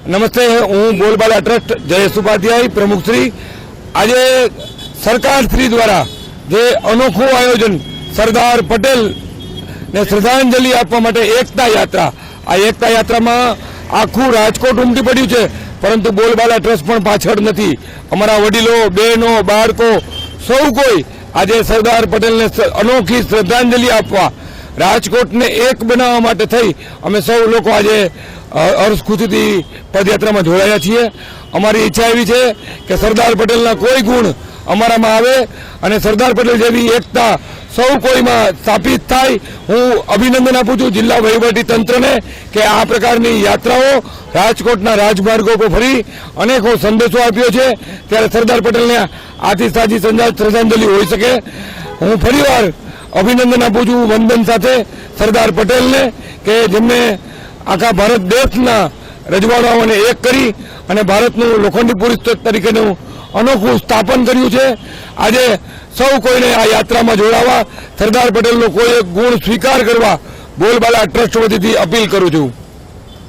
નમસ્તે, હું બોલબાલા ટ્રસ્ટ જયેશ ઉપાધ્યાય પ્રમુખ શ્રી. આજે સરકાર શ્રી દ્વારા જે અનોખું આયોજન સરદાર પટેલ ને શ્રદ્ધાંજલિ આપવા માટે એકતા યાત્રા, આ એકતા યાત્રામાં આખું રાજકોટ ઉમટી પડ્યું છે, પરંતુ બોલબાલા ટ્રસ્ટ પણ પાછળ નથી. અમારા વડીલો, બહેનો, બાળકો સૌ કોઈ આજે સરદાર પટેલને અનોખી શ્રદ્ધાંજલિ આપવા રાજકોટને એક બનાવવા માટે થઈ અમે સૌ લોકો આજે હર્ષ ખુશીથી પદયાત્રામાં જોડાયા છીએ. અમારી ઈચ્છા એવી છે કે સરદાર પટેલના કોઈ ગુણ અમારામાં આવે અને સરદાર પટેલ જેવી એકતા સૌ કોઈમાં સ્થાપિત થાય. હું અભિનંદન આપું છું જિલ્લા વહીવટી તંત્રને કે આ પ્રકારની યાત્રાઓ રાજકોટના રાજમાર્ગો પર ફરી અનેકો સંદેશો આપ્યો છે, ત્યારે સરદાર પટેલને આથી સાચી શ્રદ્ધાંજલિ હોઈ શકે. હું ફરીવાર અભિનંદન આપું છું વંદન સાથે સરદાર પટેલને કે જેમને આખા ભારત દેશના રજવાડાઓને એક કરી અને ભારતનું લોખંડી પુરુષ તરીકેનું અનોખું સ્થાપન કર્યું છે. આજે સૌ કોઈને આ યાત્રામાં જોડાવા, સરદાર પટેલનો કોઈ એક ગુણ સ્વીકાર કરવા બોલબાલા ટ્રસ્ટ વતીથી અપીલ કરું છું.